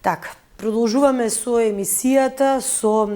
Така, продолжуваме со емисијата, со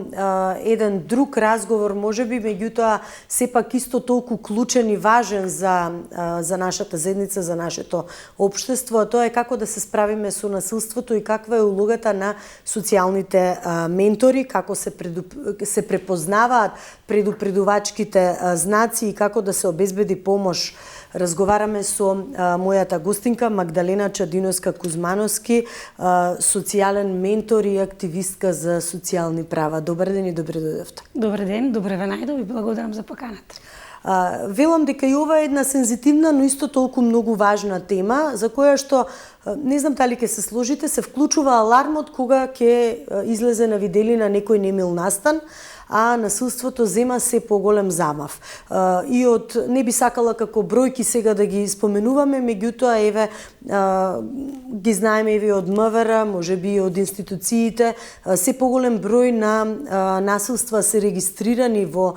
еден друг разговор, можеби, меѓутоа сепак исто толку клучен и важен за нашата заедница, за нашето општество, а тоа е како да се справиме со насилството и каква е улогата на социјалните ментори, како се препознаваат предупредувачките знаци и како да се обезбеди помош. Разговараме со мојата гостинка Магдалена Чадиновска-Кузмановски, социјален ментор и активистка за социјални права. Добар ден и добре дојдовте. Добар ден, добре ве најдов и благодарам за поканата. Велам дека и ова е една сензитивна, но исто толку многу важна тема, за која што, не знам дали ќе се сложите, се вклучува алармот кога ќе излезе на виделина некој немил настан, а насилството зема се поголем замав. И од не би сакала како бројки сега да ги споменуваме, меѓутоа еве ги знаеме еве од МВР, можеби и од институциите, се поголем број на насилства се регистрирани во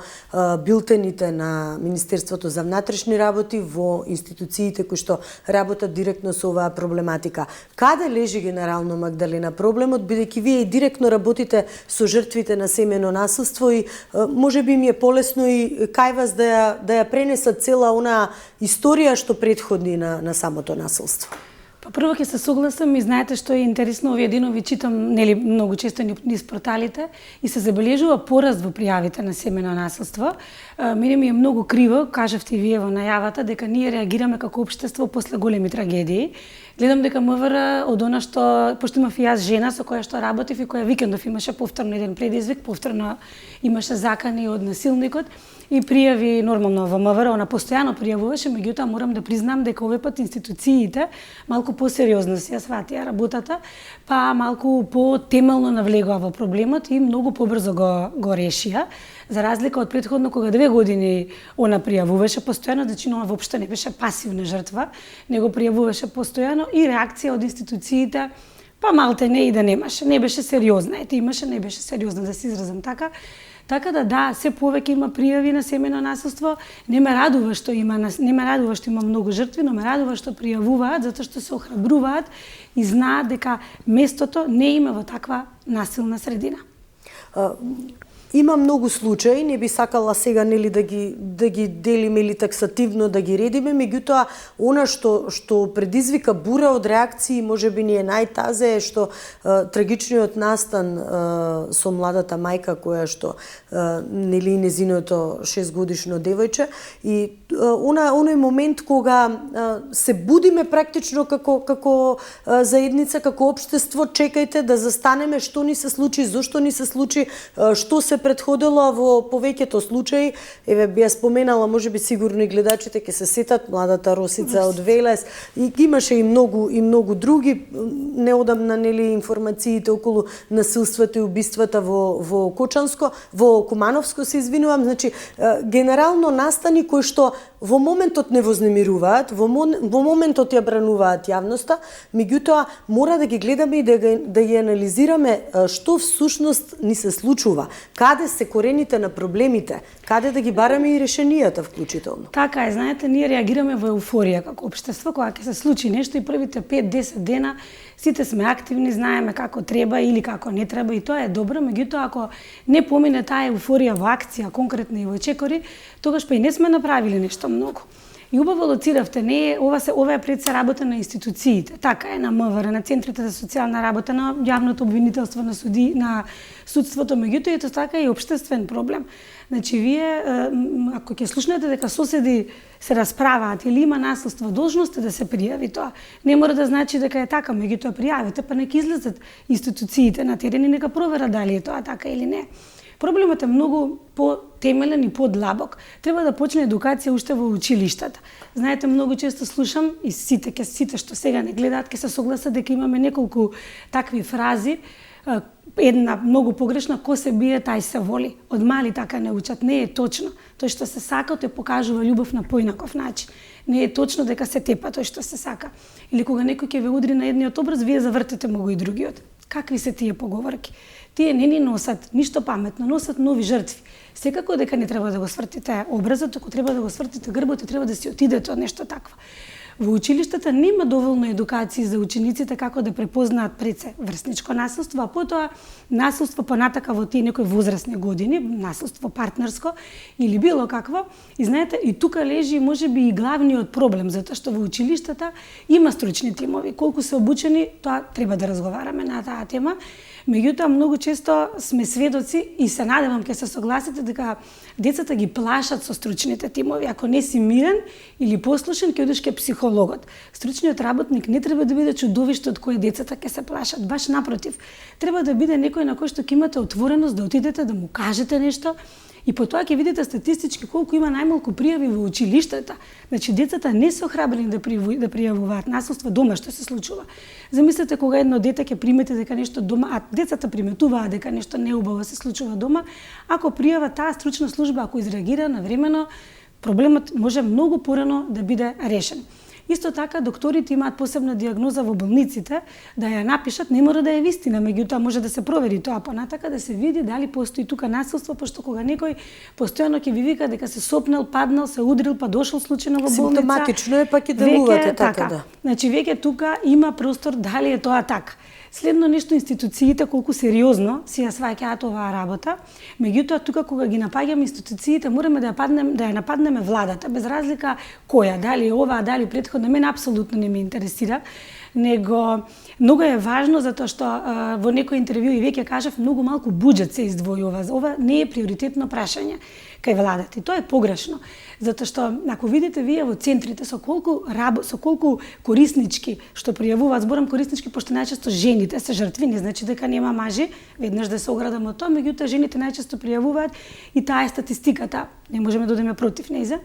билтените на Министерството за внатрешни работи, во институциите кои што работат директно со оваа проблематика. Каде лежи генерално, Магдалена, проблемот, бидејќи вие и директно работите со жртвите на семејно насилство и можеби ми е полесно и кај вас да ја пренесат цела онаа историја што претходи на самото насилство? Па прво ќе се согласам и знаете што е интересно, овие денови читам многу често низ порталите и се забележува пораст во пријавите на семејно насилство. Мене ми е многу криво, кажавте и вие во најавата, дека ние реагираме како општество после големи трагедии. Гледам дека МВР од она што, пошто имав и јас жена со која што работев и која викендов имаше повторно еден предизвик, повторно имаше закани од насилникот и пријави нормално во МВР, она постојано пријавуваше, меѓутоа морам да признам дека овој пат институциите малку посериозно си ја сватија работата, па малку потемелно навлегоа во проблемот и многу побрзо го решија. За разлика од претходно кога 2 години она пријавуваше постојано, значи она воопшто не беше пасивна жртва, него пријавуваше постојано и реакција од институциите па малте не и да немаше, не беше сериозна. Ете имаше, не беше сериозна, да се изразам така. Така да, се повеќе има пријави на семејно насилство. Не ме радува што има многу жртви, но ме радува што пријавуваат затоа што се охрабруваат и знаат дека местото не има во таква насилна средина. Има многу случаи, не би сакала сега нели да ги делиме или таксативно да ги редиме, меѓутоа она што предизвика бура од реакции, можеби ни е најтазе е што трагичниот настан со младата мајка која што нели незиното 6-годишно девојче и оној момент кога се будиме практично како заедница, како општество, чекајте да застанеме што ни се случи, зошто ни се случи, што се претходило во повеќето случаи. Еве би ја споменала, можеби сигурно и гледачите ќе се сетат младата Росица од Велес и имаше и многу други неодамна нели информациите околу насилството и убиствата во Кочанско, во Кумановско се извинувам, значи генерално настани кои што во моментот не вознемируваат, во моментот ја брануваат јавноста, меѓутоа мора да ги гледаме и да ги анализираме што всушност ни се случува, каде се корените на проблемите, каде да ги бараме и решенијата вклучително. Така е, знаете, ние реагираме во еуфорија како општество, кога ќе се случи нешто и првите 5-10 дена сите сме активни, знаеме како треба или како не треба и тоа е добро, меѓутоа ако не помине таа еуфорија во акција, конкретно и во чекори, тогаш па и не сме направиле нешто многу. И убаво лоциравте, ова е пред се работа на институциите. Така е, на МВР, на центрите за социјална работа, на јавното обвинителство, на судството, меѓутоа ето така и општествен проблем. Значи вие ако ќе слушнете дека соседи се расправаат или има насилство, должност е да се пријави тоа. Не мора да значи дека е така, меѓутоа пријавите, па нека излезат институциите на терен и нека проверат дали е тоа така или не. Проблемот е многу потемелен и подлабок. Треба да почне едукација уште во училиштата. Знаете, многу често слушам и сите што сега не гледаат ќе се согласат дека имаме неколку такви фрази. Една многу погрешна, ко се бие, тај се воли. Од мали така не учат. Не е точно. Тој што се сака, тој покажува љубов на поинаков начин. Не е точно дека се тепа тој што се сака. Или кога некој ќе ве удри на едниот образ, вие завртете му го и другиот. Какви се тие поговорки? Тие не ни носат ништо паметно, носат нови жртви. Секако дека не треба да го свртите образот, ако треба да го свртите грбот и треба да си отидете од нешто такво. Во училиштата нема доволно едукација за учениците како да препознаат пред се врсничко насилство, а потоа насилство понатака во тие некои возрастни години, насилство партнерско или било какво. И знаете, и тука лежи можеби и главниот проблем, затоа што во училиштата има стручни тимови. Колку се обучени, тоа треба да разговараме на таа тема. Меѓутоа, многу често сме сведоци и се надевам ќе се согласите дека децата ги плашат со стручните тимови. Ако не си мирен или послушен, ќе одиш кај психологот. Стручниот работник не треба да биде чудовиште од кое децата ќе се плашат. Баш напротив, треба да биде некој на кој што ќе имате отвореност да отидете да му кажете нешто. И потоа ќе видите статистички колку има најмалку пријави во училиштата. Значи, децата не се охрабрени да пријавуваат насилство дома, што се случува. Замислете кога едно дете ќе примети дека нешто дома, а децата приметуваат дека нешто неубаво се случува дома, ако пријава таа стручна служба, ако изреагира навремено, проблемот може многу порано да биде решен. Исто така, докторите имаат посебна диагноза во болниците, да ја напишат, не мора да е вистина, меѓутоа може да се провери тоа понатака, да се види дали постои тука насилство, пошто кога некој постојано ќе ви вика дека се сопнал, паднал, се удрил, па дошол случајно во болница. Симптоматично е, па ќе делувате така, да. Значи, веќе тука има простор дали е тоа така. Следно нешто, институциите колку сериозно си ја сваќаат оваа работа, меѓутоа тука кога ги напаѓаме институциите, мораме да ја нападнеме владата, без разлика која, дали оваа, дали претходна, мене апсолутно не ме интересира, него многу е важно затоа што во некој интервју и веќе кажав, многу малку буџет се издвојува. Ова не е приоритетно прашање кај владата. И тоа е погрешно, затоа што ако видите вие во центрите со колку кориснички што пријавуваат, зборам кориснички пошто најчесто жените се жртви, не значи дека нема мажи, веднаш да се оградаме од тоа, меѓутоа жените најчесто пријавуваат и таа е статистиката. Не можеме да одиме против нејзе.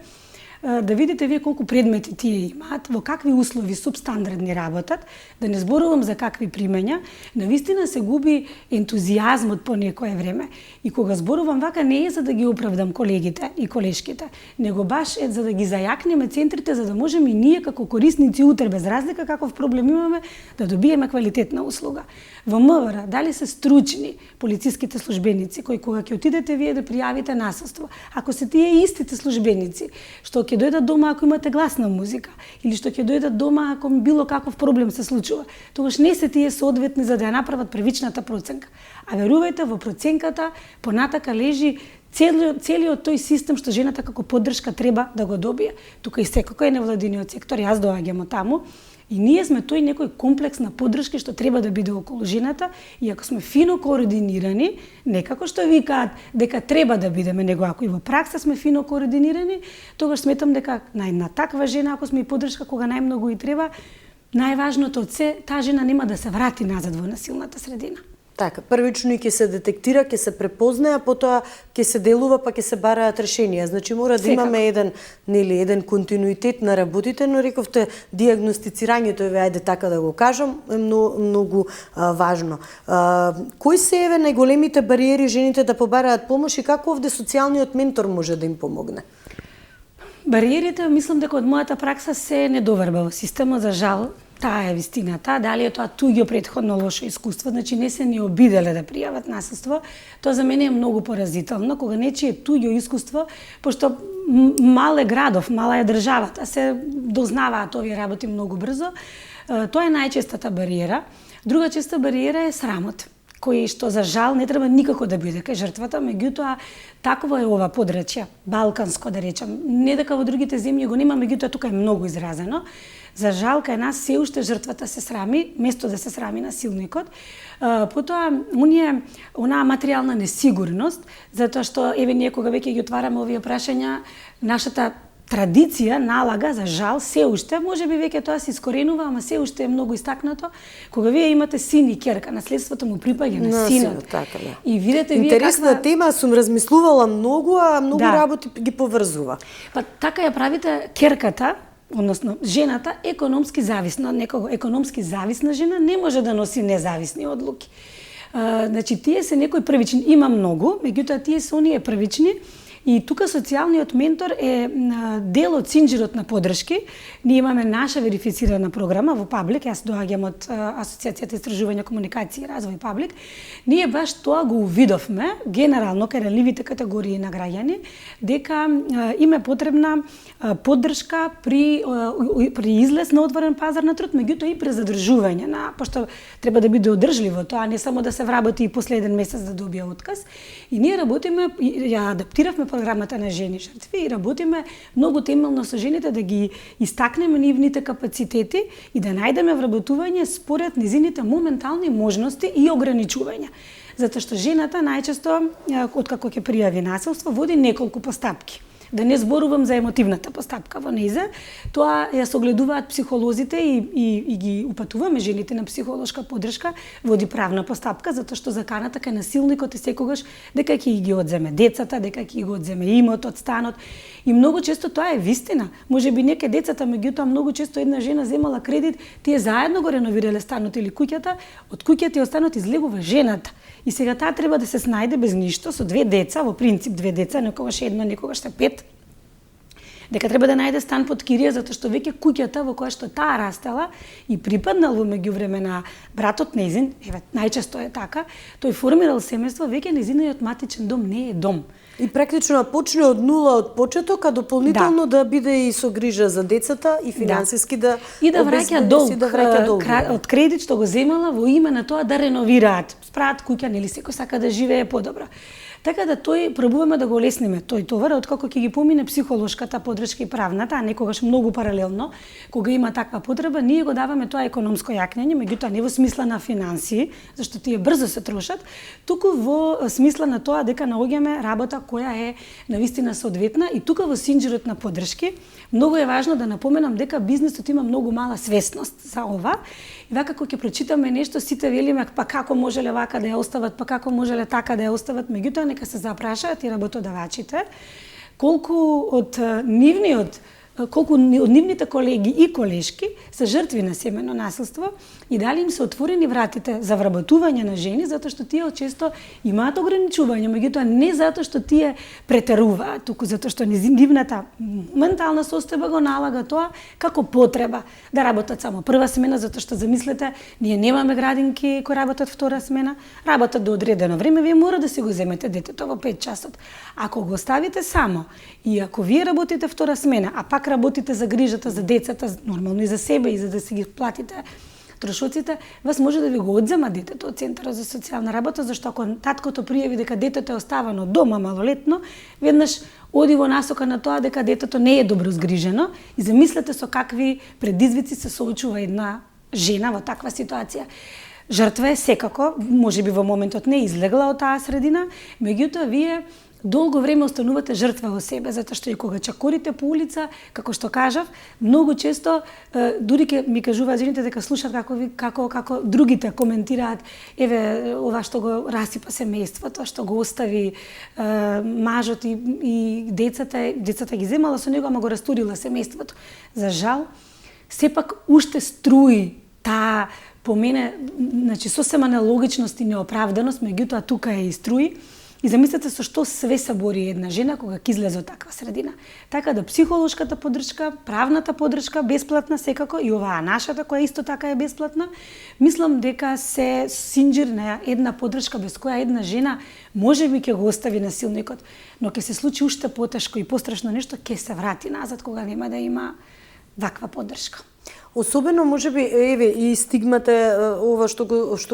Да видите вие колку предмети тие имаат, во какви услови субстандардни работат, да не зборувам за какви примања, навистина се губи ентузијазмот по некое време. И кога зборувам вака не е за да ги оправдам колегите и колешките, него баш е за да ги зајакнеме центрите, за да можеме и ние како корисници утре, без разлика каков проблем имаме, да добиеме квалитетна услуга. Во МВР, дали се стручни полициските службеници, кои кога ќе отидете вие да пријавите насилство, ако се тие истите службеници, што ќе дојдат дома ако имате гласна музика, или што ќе дојдат дома ако било каков проблем се случува, тогаш не се тие соодветни за да ја направат првичната проценка. А верувајте, во проценката понатака лежи целиот тој систем што жената како поддршка треба да го добие. Тука и секој невладиниот сектор, јас доаѓам од таму, и ние сме тој некој комплекс на поддршки што треба да биде околу жената, и ако сме фино координирани, некако што викаат дека треба да бидеме, него ако и во пракса сме фино координирани, тогаш сметам дека на една таква жена, ако сме и поддршка кога најмногу и треба, најважното од се, таа жена нема да се врати назад во насилната средина. Така, првично и ќе се детектира, ќе се препознае, а потоа ќе се делува, па ќе се бараат решенија. Значи мора да имаме еден континуитет на работите, но рековте дијагностицирањето, ајде така да го кажам, е многу важно. Кои се најголемите бариери жените да побараат помош и како овде социјалниот ментор може да им помогне? Бариерите, мислам дека од мојата пракса се недоверба во системот, за жал. Таа е вистината, дали е тоа туѓо претходно лошо искуство, значи не се ни обиделе да пријават насилство, тоа за мене е многу поразително, кога нечие туѓо искуство, пошто мал е градов, мала е државата, се дознаваат овие работи многу брзо, тоа е најчестата бариера. Друга честа бариера е срамот, кој што за жал не треба никако да биде кај жртвата, меѓутоа такво е ова подречје, балканско да речам. Не дека во другите земји го нема, меѓутоа тука е многу изразено. За жал, кај нас се уште жртвата се срами, место да се срами насилникот. Потоа, онаа материјална несигурност, затоа што, еве, ние кога веќе ги отвараме овие прашања, нашата традиција налага, за жал, се уште, може би веќе тоа се искоренува, ама се уште е многу истакнато, кога вие имате син и ќерка, наследството му припаѓа на синот. Така, да. И видите вие интересна тема, сум размислувала многу, а многу работи ги поврзува. Па така ја правите ќерката, односно жената економски зависна од некого. Економски зависна жена не може да носи независни одлуки. Значи, тие се некои првични, има многу, меѓутоа тие се оние првични, И тука социјалниот ментор е дел од синџирот на поддршки. Ние имаме наша верифицирана програма во Паблик, јас доаѓам од Асоциацијата истражување комуникација и развој Паблик. Ние баш тоа го увидовме генерално кај ранливите категории на граѓани, дека им е потребна поддршка при излез на отворен пазар на труд, меѓутоа и при задржување пошто треба да биде одржливо тоа, не само да се вработи и последен месец да добие отказ. И ние работиме, ја адаптиравме програмата на жени жртви и работиме многу темелно со жените да ги истакнеме нивните капацитети и да најдеме вработување според низините моментални можности и ограничувања. Затоа што жената најчесто, откако ќе пријави насилство, води неколку постапки. Да не зборувам за емотивната постапка во нејзе, тоа ја согледуваат психолозите и ги упатуваме жените на психолошка поддршка, води правна постапка, затоа што заканата кај насилникот е секогаш дека ќе ги одземе децата, дека ќе ги одземе имотот, станот. И многу често тоа е вистина. Можеби не ке децата, меѓутоа многу често една жена земала кредит, тие заедно го реновирале станот или куќата, од куќата и од станот излегува жената. И сега таа треба да се снајде без ништо со две деца, во принцип две деца, некогаш едно, некогаш се пет. Дека треба да најде стан под кирија затоа што веќе куќата во која што таа растела и припаднал во меѓувреме на братот нејзин, најчесто е така, тој формирал семејство, веќе нејзиниот матичен дом не е дом. И практично почне од нула од почеток, а дополнително да биде и со грижа за децата и финансиски да и да враќа долг, од кредит што го земала во име на тоа да реновираат, справат куќа, нели секој сака да живее подобро. Така да тој пробуваме да го олесниме тој товар, откако ќе ги помине психолошката поддршка и правната, а некогаш многу паралелно, кога има таква потреба, ние го даваме тоа економско јакнење, меѓутоа не во смисла на финансии, зашто тие брзо се трошат, туку во смисла на тоа дека наоѓаме работа која е навистина соодветна и тука во синџирот на поддршки многу е важно да напоменам дека бизнисот има многу мала свесност за ова. И вака кога ќе прочитаме нешто, сите велиме па како можеле вака да ја остават, па како можеле така да ја остават, меѓутоа нека се запрашаат и работодавачите колку од нивните колеги и колешки се жртви на семено насилство и дали им се отворени вратите за вработување на жени, затоа што тие често имаат ограничувања, меѓутоа не затоа што тие претеруваат, туку затоа што нивната ментална состојба го налага тоа како потреба да работат само прва смена, затоа што замислете, ние немаме градинки кои работат втора смена, работат до одредено време, вие мора да си го земете детето во 5 часот. Ако го оставите само и ако вие работите втора смена, а пак работите за грижата за децата, нормално и за себе и за да си ги платите трошоците, вас може да ви го одзема детето од Центарот за социјална работа, зашто ако таткото пријави дека детето е оставано дома малолетно, веднаш оди во насока на тоа дека детето не е добро згрижено и замислете со какви предизвици се соочува една жена во таква ситуација. Жртва е секако, можеби во моментот не излегла од таа средина, меѓутоа вие долго време останувате жртва во себе, затоа што и кога чакорите по улица, како што кажав, многу често дури ке ми кажуваат жените дека слушаат како другите коментираат, еве ова што го расипа семејството, што го остави мажот и децата ги земала со него, ама го растурила семејството. За жал, сепак уште струи таа по мене, значи сосема нелогичност и неоправданост, меѓутоа тука е и струи. И замислете со што све се бори една жена кога ќе излезе од таква средина. Така да психолошката поддршка, правната поддршка, бесплатна секако, и оваа нашата која исто така е бесплатна, мислам дека се синџир на една поддршка без која една жена можеби ќе го остави насилникот, но ќе се случи уште потешко и пострашно нешто, ќе се врати назад кога нема да има ваква поддршка. Особено можеби еве и стигмата ова што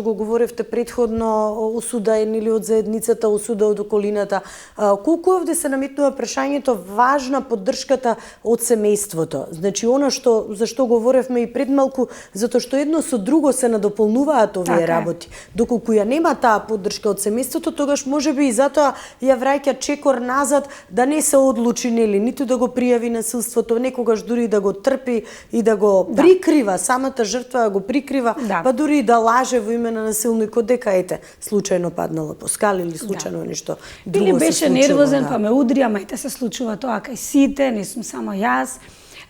го говоревте претходно, осуда или од заедницата, осуда од околината. Колку овде се наметнува прашањето важна поддршката од семејството. Значи она за што говоревме и пред малку, затоа што едно со друго се надополнуваат овие работи. Доколку ја нема таа поддршка од семејството, тогаш можеби и затоа ја враќа чекор назад да не се одлучи ниту да го пријави насилството, некогаш дури да го трпи и да го прикрива, самата жртва го прикрива, па дури и да лаже во име на насилникот дека случајно паднала по скали или случајно нешто друго или беше се случило, нервозен, па ме удри, ама се случува тоа кај сите, не сум само јас.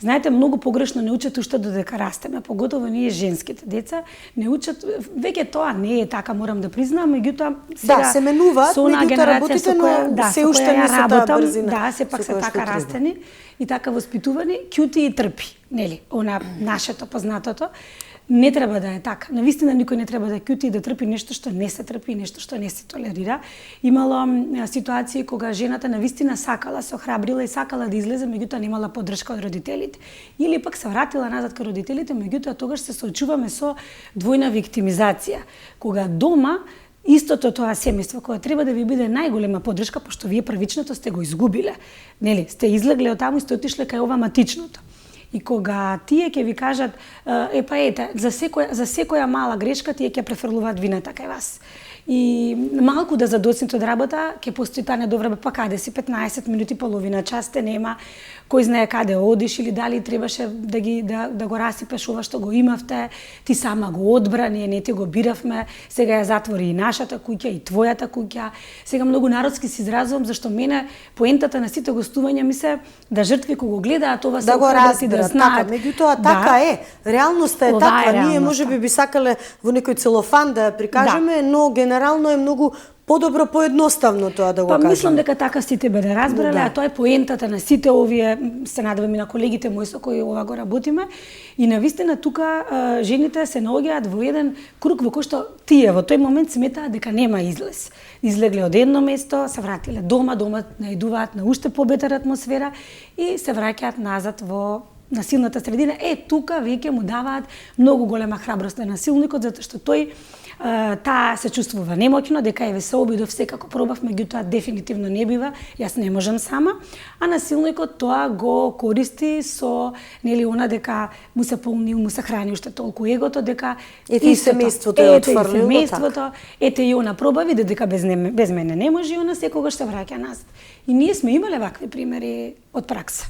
Знаете, многу погрешно не учат уште додека растеме, поготово ние женските деца не учат, веќе тоа не е така, морам да признам, меѓутоа сега се менуваат, со меѓутоа работите, но се уште не со таа брзина. Да, сепак се така растени и така воспитувани, ќути и трпи, нели? Она нашето познатото. Не треба да е така. Навистина никој не треба да ќути и да трпи нешто што не се трпи, нешто што не се толерира. Имало ситуации кога жената навистина сакала, се охрабрила и сакала да излезе, меѓутоа немала поддршка од родителите. Или пак се вратила назад кај родителите, меѓутоа тогаш се соочуваме со двојна виктимизација. Кога дома истото тоа семејство кое треба да ви биде најголема поддршка, пошто вие првичното сте го изгубиле. Нели, сте излегле од таму и сте отишле кај ова матичното. И кога тие ќе ви кажат, за секоја мала грешка тие ќе префрлуваат вината кај вас. И малку да задоцнете од работа, ќе постои таа недовреба, па каде си 15 минути, половина час те нема, кој знае каде одиш или дали требаше да го расипеш ова што го имавте, ти сама го одбра, ние не ти го биравме, сега ја затвори и нашата куќа и твојата куќа. Сега многу народски се изразувам зашто мене поентата на сите гостувања ми се да жртви кога го гледаат ова се да го разберат, да знаат. Така, меѓутоа така е. Реалноста е таква. Ние можеби би сакале во некој целофан да ја прикажеме, но генерално е многу подобро, поедноставно тоа да го кажеме. Па мислам дека така сите бе разбрале, а тоа е поентата на сите овие, се надевам и на колегите мои со кои ова го работиме. И навистина тука жените се наоѓаат во еден круг во кој што тие во тој момент сметаат дека нема излез. Излегле од едно место, се вратиле дома наидуваат на уште побетар атмосфера и се враќаат назад во насилната средина. Тука веќе му даваат многу голема храброст на насилникот, затоа што тој таа се чувствува немоќно, дека еве се обидов, секако пробав, меѓутоа дефинитивно не бива, јас не можам сама, а насилникот тоа го користи со, нели, она дека му се полни, му се храни уште толку егото, дека ете и семејството е отфрлило, семејството, ете и она проба, види дека без мене не може и она секогаш се враќа назад. И ние сме имале вакви примери од пракса.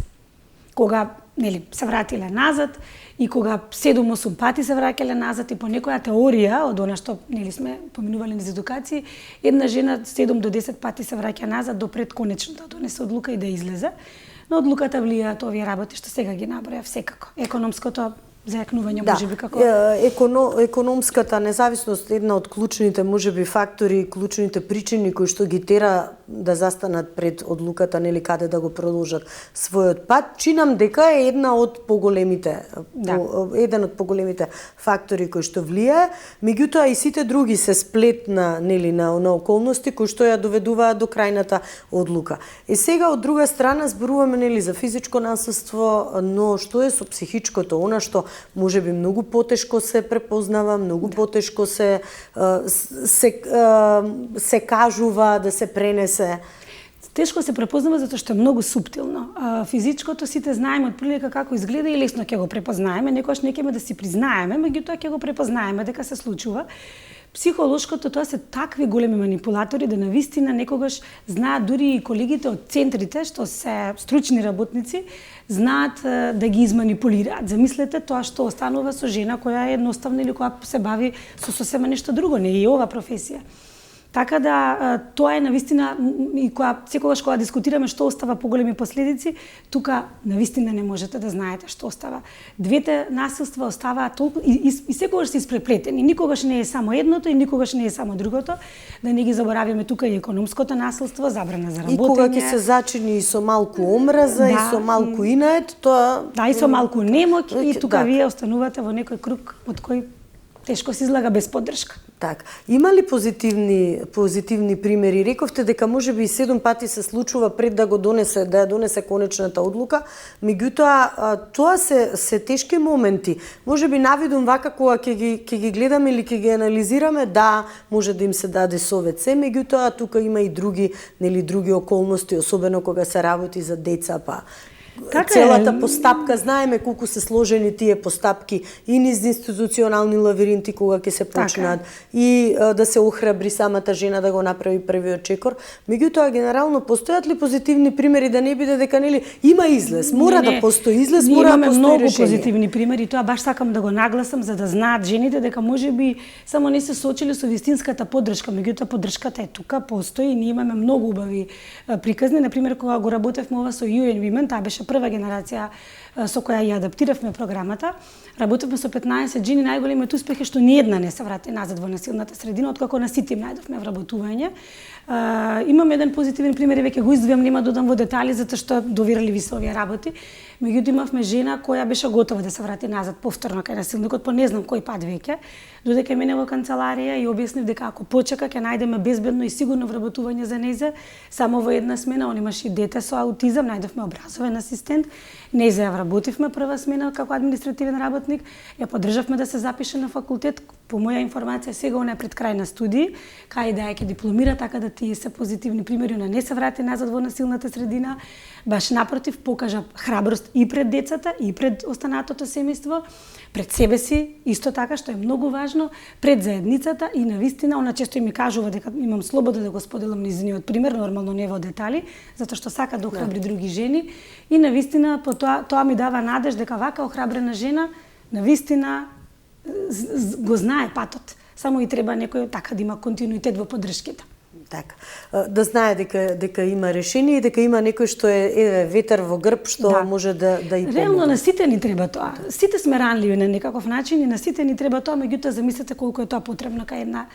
Кога, нели, се вратиле назад и кога 7-8 пати се враќале назад и по некоја теорија од она што, нели, сме поминувале низ едукација, една жена 7 до 10 пати се враќа назад до пред конечно да донесе одлука и да излезе. Но одлуката влијаат овие работи што сега ги набројав секако. Економското зајакнување можеби како економската независност е една од клучните можеби фактори, клучните причини кои што ги тера да застанат пред одлуката, нели, каде да го продолжат својот пат. Чинам дека е еден од поголемите фактори кои што влијае, меѓутоа и сите други се сплет на, нели, на околности кои што ја доведуваат до крајната одлука. И сега од друга страна зборуваме, нели, за физичко насилство, но што е со психичкото, она што можеби многу потешко се препознава, многу потешко се кажува, да се пренесе. Тешко се препознава затоа што е многу суптилно. Физичкото сите знаеме отприлика како изгледа и лесно ќе го препознаеме, некогаш не ќе да си признаеме, меѓутоа ќе го препознаеме дека се случува. Психолошкото, тоа се такви големи манипулатори да навистина некогаш знаат дури и колегите од центрите, што се стручни работници, знаат да ги изманипулираат. Замислете тоа што останува со жена која е едноставна или која се бави со сосема нешто друго, не е и ова професија. Така да тоа е навистина и секогаш кога дискутираме што остава поголеми последици, тука навистина не можете да знаете што остава. Двете насилства оставаат толку и секогаш се испреплетени. Никогаш не е само едното и никогаш не е само другото. Да не ги забораваме тука и економското насилство, забрана за работење. И кога ќе се зачини и со малку омраза, и со малку инат, тоа и со малку немоќ и тука вие останувате во некој круг од кој тешко се излага без поддршка. Така. Има ли позитивни примери? Рековте дека можеби и 7 пати се случува пред да ја донесе конечната одлука, меѓутоа тоа се тешки моменти. Можеби навидум вака кога ќе ги гледаме или ќе ги анализираме, да, може да им се даде совет се, меѓутоа тука има и други околности, особено кога се работи за деца, па целата постапка, знаеме колку се сложени тие постапки и низ институционални лавиринти кога ќе се почнат и да се охрабри самата жена да го направи првиот чекор. Меѓутоа генерално постојат ли позитивни примери да не биде дека, нели, има излез, мора да постои излез, мора да постои решение. Имаме многу позитивни примери, тоа баш сакам да го нагласам за да знаат жените дека можеби само не се соочиле со вистинската поддршка, меѓутоа поддршката е тука, постои и ние имаме многу убави приказни, на пример кога го работевме ова со UN Women, таа беше прва генерација со која ја адаптиравме програмата. Работевме со 15 жени, најголемиот успех е што ниедна не се врати назад во насилната средина, откако на сите им најдовме вработување. Имам еден позитивен пример, веќе го издвојам, нема да одам во детали затоа што доверливи се овие работи. Меѓутоа имавме жена која беше готова да се врати назад повторно кај насилникот, по не знам кој пат веќе, додека мене во канцеларија и објаснив дека ако почека ќе најдеме безбедно и сигурно вработување за нејзе, само во една смена, он имаше и дете со аутизам, најдовме образовен асистент, нејзе ја вработивме прва смена како административен работник, ја поддржавме да се запише на факултет, по моја информација сега она е пред крај на студии, кај да ќе дипломира, така да тие се позитивни примери, она не се врати назад во насилната средина, баш напротив, покажа храброст и пред децата, и пред останатото семејство, пред себе си, исто така, што е многу важно, пред заедницата и навистина, она често ми кажува дека имам слобода да го споделам низиниот пример, нормално не во детали, затоа што сака да охрабри други жени и навистина тоа ми дава надеж дека вака охрабрена жена навистина го знае патот. Само и треба некој така да има континуитет во поддршките. Така. Да знае дека има решение и дека има некој што е ветер во грб што може да и помогне. Реално на сите ни треба тоа. Сите сме ранливи на некаков начин и на сите ни треба тоа, меѓутоа замислете колку е тоа потребно кај една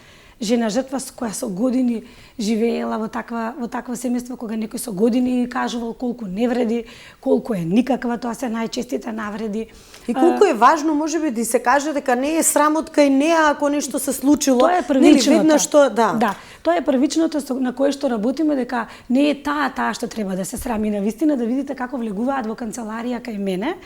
жена жртва која со години живеела во таква семејство, кога некој со години кажувал колку не вреди, колку е никаква, тоа се најчестите навреди. И колку е важно можеби да се каже дека не е срамот кај неа ако нешто се случило. Тоа е првичното. Да, тоа е првичното на кое што работиме, дека не е таа што треба да се срами. Навистина да видите како влегуваат во канцеларија кај мене.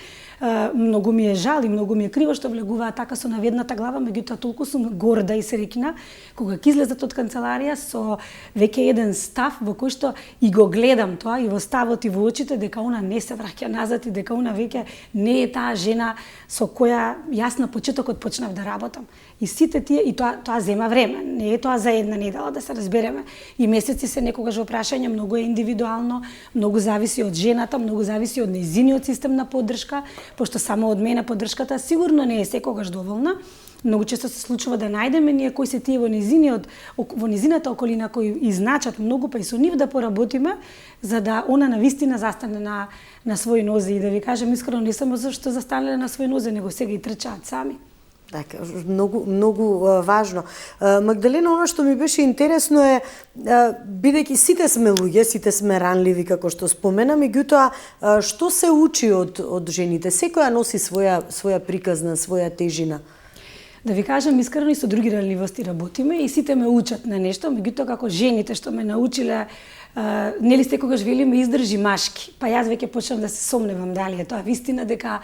Многу ми е жал и многу ми е криво што влегуваат така со наведната глава, меѓутоа толку сум горда и среќна кога ќе излезат од канцеларија со веќе еден став во кој што и го гледам тоа и во ставот и во очите дека она не се враќа назад и дека она веќе не е таа жена со која јас на почетокот почнав да работам. И сите тие, и тоа зема време, не е тоа за една недела да се разбереме. И месеци се некогаш во прашање, многу е индивидуално, многу зависи од жената, многу зависи од нејзиниот систем на поддршка, пошто само од мене поддршката сигурно не е секогаш доволна. Многу често се случува да најдеме ние кои се тие во низината околина кои изначат многу, па и со нив да поработиме, за да она навистина застане на своји нозе. И да ви кажам искрено, не само зашто застанале на своји нозе, него сега и трчаат сами. Така, многу важно. Магдалена, оно што ми беше интересно е, бидејќи сите сме луѓе, сите сме ранливи, како што спомена, меѓутоа, што се учи од жените? Секоја носи своја приказна, своја тежина. Да ви кажам искрено, и со други ранливости работиме и сите ме учат на нешто, меѓутоа како жените што ме научиле, нели секогаш велиме издржи машки, па јас веќе почнам да се сомневам дали е тоа вистина дека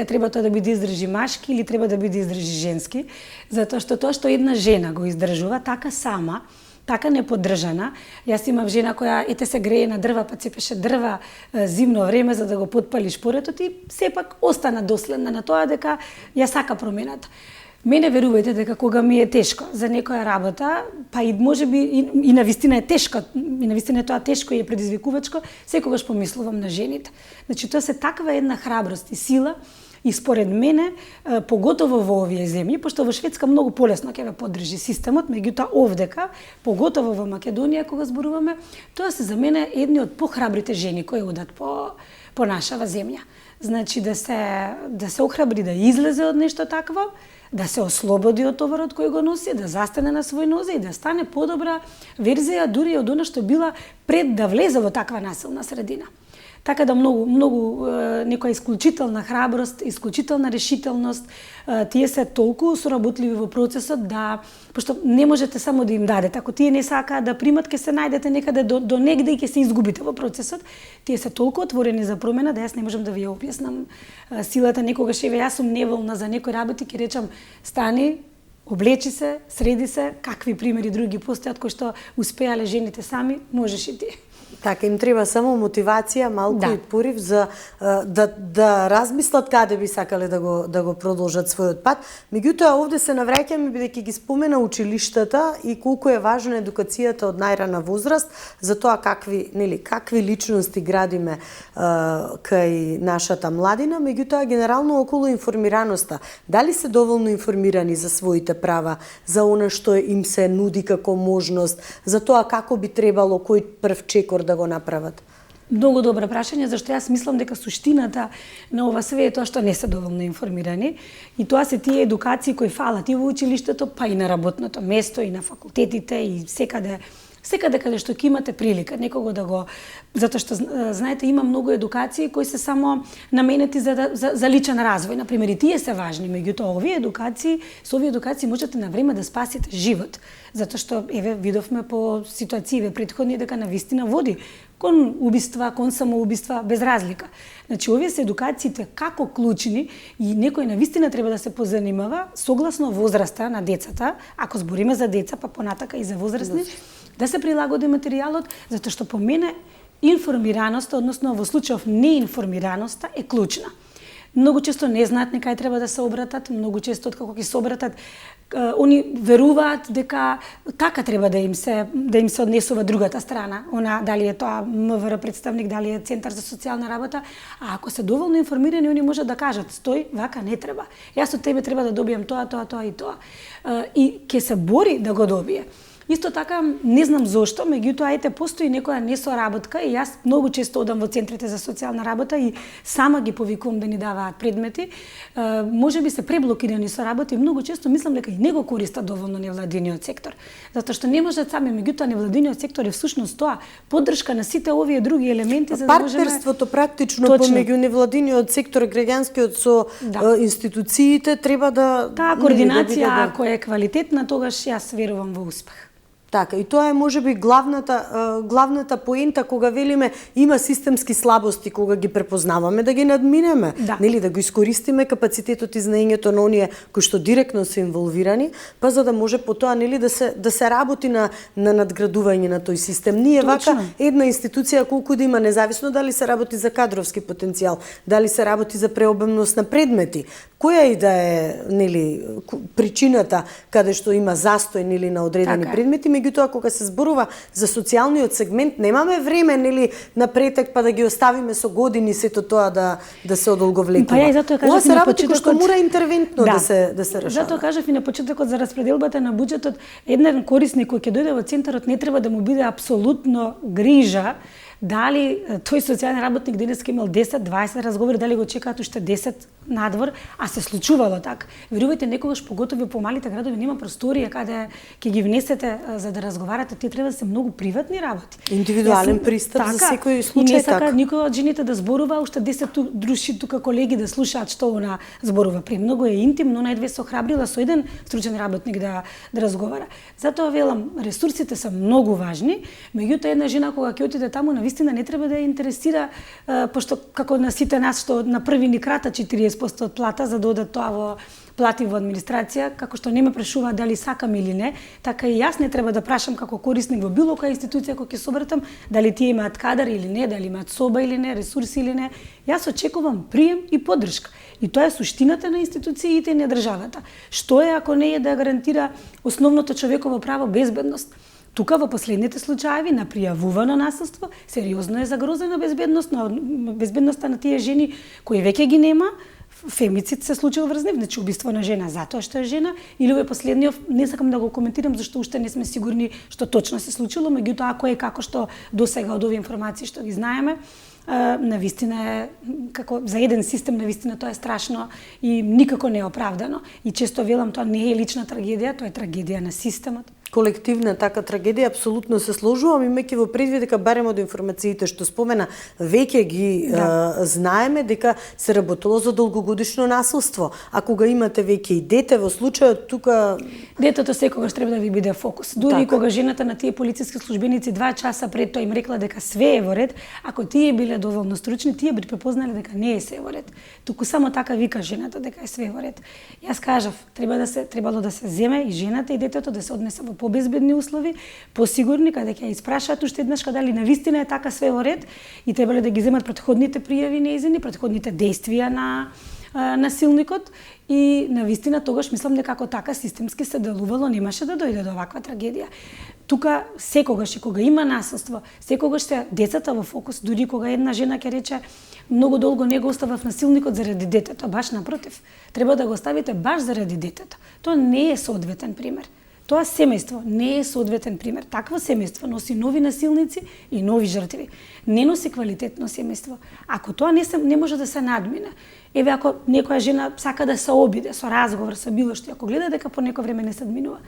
треба тоа да биде издржи машки или треба да биде издржи женски, затоа што тоа што една жена го издржува така сама, така неподдржана. Јас имав жена која ете се грее на дрва, па цепеше дрва зимно време за да го потпали шпоретот и сепак остана доследна на тоа дека ја сака промената. Мене верувајте дека кога ми е тешко за некоја работа, па и можеби и навистина е тешко, и навистина е тоа тешко и е предизвикувачко, секогаш помислувам на жените. Значи тоа се таква една храброст и сила и според мене, поготово во овие земји, пошто во Шведска многу полесно ќе ве поддржи системот, меѓутоа овдека, поготово во Македонија кога зборуваме, тоа се за мене едни од похрабрите жени кои одат по нашава земја. Значи да се охрабри да излезе од нешто такво, да се ослободи од товарот кој го носи, да застане на свој нозе и да стане подобра верзија дури од она што била пред да влезе во таква насилна средина. Така да многу некоја исклучителна храброст, исклучителна решителност, тие се толку соработливи во процесот да, пошто не можете само да им дадете, ако тие не сакаат да примат, ќе се најдете некаде до негде и ќе се изгубите во процесот. Тие се толку отворени за промена да јас не можам да ви ја објаснам силата. Некогаш еве јас сум неволна за некои работи, ќе речам стани, облечи се, среди се, какви примери други постојат кои што успеале жените сами, можеш и ти. Така, им треба само мотивација, малку и порив за да размислат каде би сакале да го продолжат својот пат. Меѓутоа, овде се навраќаме бидејќи ги спомена училиштата и колку е важна едукацијата од најрана возраст за тоа какви личности градиме кај нашата младина, меѓутоа генерално околу информираноста. Дали се доволно информирани за своите права, за она што им се нуди како можност, за тоа како би требало кој прв чекор да го направат? Многу добро прашање, зашто јас мислам дека суштината на ова све е тоа што не се доволно информирани и тоа се тие едукации кои фалат и во училиштето, па и на работното место, и на факултетите, и секаде каде што ќе имате прилика некого да го, затоа што знаете има многу едукации кои се само наменети за личен развој, на пример, и тие се важни, меѓутоа со овие едукации можете на време да спасите живот, затоа што еве видовме по ситуациите претходни дека навистина води кон убиства, кон самоубиства без разлика. Значи овие се едукациите како клучни и некој навистина треба да се позанимава согласно возраста на децата, ако збориме за деца, па понатака и за возрастни, да се прилагоди материјалот, затоа што по мене информираноста, односно во случајов неинформираноста е клучна. Многу често не знаат на кај треба да се обратат, многу често откако ќе се обратат, они веруваат дека така треба да им се однесува другата страна, дали е тоа МВР представник, дали е Центар за социјална работа, а ако се доволно информирани, они можат да кажат, стој, вака не треба. Јас од тебе треба да добијам тоа и тоа. И ќе се бори да го добие. Исто така, не знам зошто, меѓутоа постои некоја несоработка и јас многу често одам во центрите за социјална работа и сама ги повикувам да ни даваат предмети. Можеби се преблокирани со работа и многу често мислам дека и него користат доволно невладиниот сектор. Затоа што не можат сами, меѓутоа невладиниот сектор е всушност тоа, поддршка на сите овие други елементи за да можеме... Партнерството практично помеѓу невладиниот сектор, граѓанскиот со институциите треба да... Таа координација, ако е квалитетна, тогаш јас верувам во успех. Така, и тоа е можеби главната поента кога велиме има системски слабости, кога ги препознаваме да ги надминеме, нели да го искористиме капацитетот и знаењето на оние кои што директно се инволвирани, па за да може потоа нели да се работи на надградување на тој систем. Ние вака една институција колку да има, независно дали се работи за кадровски потенцијал, дали се работи за преобемност на предмети, која и да е нели причината каде што има застој нели на одредени предмети, меѓутоа кога се зборува за социјалниот сегмент немаме време нели на претек па да ги оставиме со години сето тоа да се одолговлекува. Па ја затоа кажав се работи кој што мора интервентно да се решава. Затоа кажав и на почетокот за распределбата на буџетот, еден корисник кој ќе дојде во центарот не треба да му биде апсолутно грижа дали тој социјален работник денеска имал 10-20 разговори, дали го чекаат уште 10 надвор, а се случувало така. Верувајте, некогаш поготово по малите градови нема просторија каде ќе ги внесете за да разговарате, тие треба да се многу приватни работи. Индивидуален пристап за секој случај. И не сака никој од жените да зборува, уште 10 дружи тука колеги да слушаат што она зборува. Премногу е интимно, најдве се охрабрила со еден стручен работник да разговара. Затоа велам, ресурсите се многу важни, меѓутоа една жена кога ќе отиде таму навистина не треба да ја интересира, пошто како на сите нас што на први ни крата 40% од плата за да одат тоа во плати во администрација, како што не ме прашува дали сакам или не, така и јас не треба да прашам како корисник во било која институција која ќе се обратам, дали тие имаат кадар или не, дали имаат соба или не, ресурси или не. Јас очекувам прием и поддршка. И тоа е суштината на институциите и на државата. Што е ако не е да гарантира основното човеково право безбедност? Тука во последните случаи на пријавувано насилство сериозно е загрозена безбедноста на тие жени кои веќе ги нема. Фемицид се случил врз нив, значи убиство на жена затоа што е жена, или овој последниот не сакам да го коментирам зашто уште не сме сигурни што точно се случило, меѓутоа ако е како што досега од овие информации што ги знаеме, навистина е како за еден систем навистина тоа е страшно и никако не е оправдано. И често велам тоа не е лична трагедија, тоа е трагедија на системот. Колективна така трагедија, апсолутно се сложувам, имајќи во предвид дека барем од информациите што спомена, веќе ги знаеме дека се работело за долгогодишно насилство. А кога имате веќе и дете, во случајот тука... Детето секогаш треба да ви биде фокус. Дури кога жената на тие полициски службеници 2 часа пред тоа им рекла дека све е во ред, ако тие биле доволно стручни, тие би препознале дека не е се во ред. Туку само така вика жената дека е све во ред. Јас кажав, требало да се земе и жената и детето да се однесе во побезбедни услови, посигурни, каде ќе ја испрашаат уште еднаш дали навистина е така све во ред и требале да ги земат претходните пријави нејзини, претходните действија на насилникот и навистина тогаш мислам дека ако така системски се делувало немаше да дојде до ваква трагедија. Тука секогаш и кога има насилство, секогаш се децата во фокус, дури кога една жена ќе рече многу долго не го оставав насилникот заради детето, баш напротив. Треба да го оставите баш заради детето. Тоа не е соодветен пример. Тоа семејство не е соодветен пример. Такво семејство носи нови насилници и нови жртви. Не носи квалитетно семејство. Ако тоа не може да се надмине, еве ако некоја жена сака да се обиде со разговор, со било што, ако гледа дека по некој време не се админува,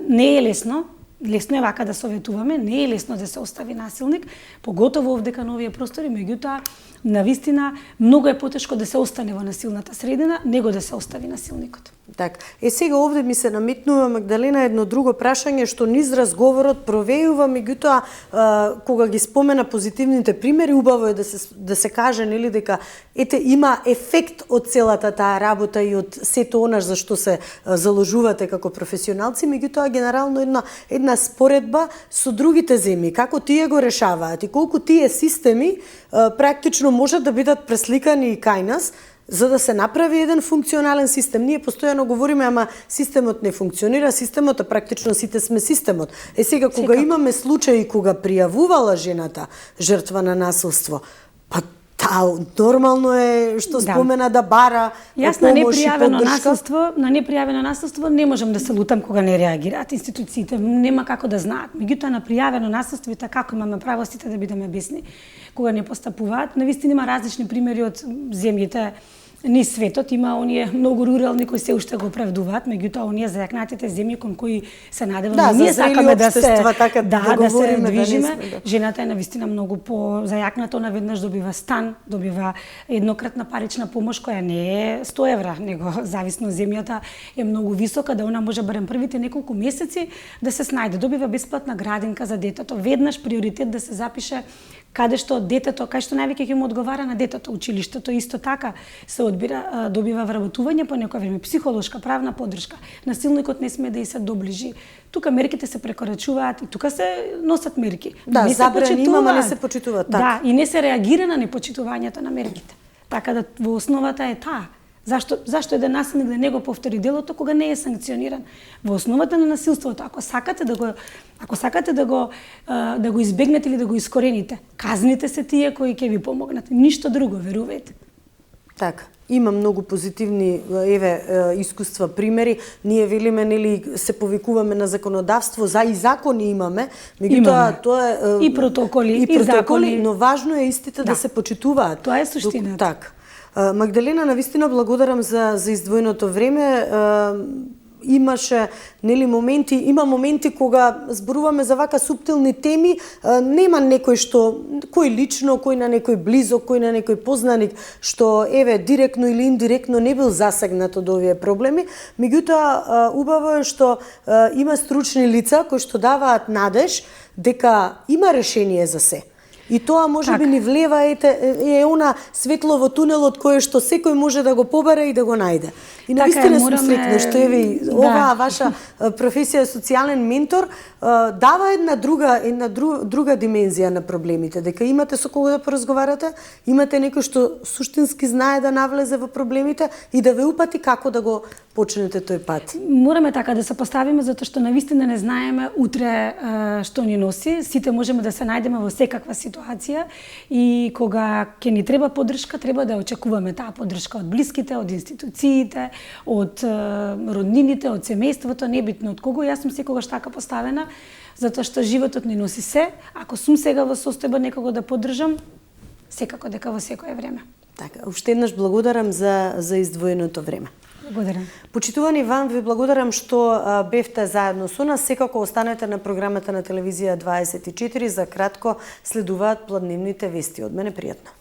не е лесно. Лесно е вака да советуваме, не е лесно да се остави насилник, поготово овдека на овие простори, меѓутоа, навистина, многу е потешко да се остане во насилната средина, него да се остави насилникот. Так, сега овде ми се наметнува, Магдалена, едно друго прашање што низ разговорот провејува, меѓутоа кога ги спомена позитивните примери, убаво е да се каже, нели, дека има ефект од целата таа работа и од сето она за што се заложувате како професионалци, меѓутоа генерално една споредба со другите земји, како тие го решаваат и колку тие системи практично можат да бидат пресликани и кај нас, за да се направи еден функционален систем. Ние постојано говориме, ама системот не функционира, системот, а практично сите сме системот. Сега, кога имаме случаи кога пријавувала жената жртва на насилство, па нормално е што спомена да бара помош и поддршка. На непријавено насилство не можам да се лутам кога не реагираат институциите, нема како да знаат. Меѓутоа на пријавено насилство и како имаме право сите да бидеме бесни кога не постапуваат. Навистина има различни примери од земјите низ светот, има оние многу рурални кои се уште го оправдуваат, меѓутоа оние зајакнатите земји кон кои се надеваме, ние сакаме да се движиме. Жената е навистина многу по зајакната, она веднаш добива стан, добива еднократна парична помош која не е 100 евра, него зависно земјата е многу висока, да она може барем првите неколку месеци да се снајде, добива бесплатна градинка за детето, веднаш приоритет да се запише каде што детето, кај што највеќе ќе му одговара на детето, училиштето исто така се одбира, добива вработување по некој време, психолошка, правна поддршка. Насилникот не смее да и се доближи. Тука мерките се прекорачуваат и тука се носат мерки. Да, забрани имаме, не се почитуваат. Да, и не се реагира на непочитувањето на мерките. Така да во основата е таа. Зашто еден насилник да не го повтори делото кога не е санкциониран? Во основата на насилството, ако сакате да го избегнете или да го искорените, казните се тие кои ќе ви помогнат. Ништо друго, верувајте. Така. Има многу позитивни искуства, примери. Ние велиме, нели, се повикуваме на законодавство, и закони имаме, меѓутоа тоа е и протоколи, и закони, но важно е истите да се почитуваат. Тоа е суштината. Така. Магдалена, навистина благодарам за издвоеното време. Имаше, нели, има моменти кога зборуваме за вака суптилни теми, нема некој кој лично, кој на некој близок, кој на некој познаник, што директно или индиректно не бил засегнат од овие проблеми. Меѓутоа, убаво е што има стручни лица кои што даваат надеж дека има решение за се. И тоа може би ни влева е она светло во тунелот кое што секој може да го побере и да го најде. И навистина сум сретна што оваа ваша професија социјален ментор дава една друга димензија на проблемите, дека имате со кого да поразговарате, имате некој што суштински знае да навлезе во проблемите и да ве упати како да го почнете тој пат. Мораме така да се поставиме затоа што навистина не знаеме утре што ни носи, сите можеме да се најдеме во секаква ситуација и кога ќе ни треба поддршка, треба да очекуваме таа поддршка од блиските, од институциите, од роднините, од семејството, небитно од кого. Јас сум секогаш така поставена, затоа што животот ни носи се. Ако сум сега во состојба некого да поддржам, секако дека во секое време. Така, уште еднаш благодарам за издвоеното време. Благодарам. Почитувани вам, ви благодарам што бевте заедно со нас. Секако останете на програмата на телевизија 24. За кратко следуваат пладневните вести. Од мене пријатно.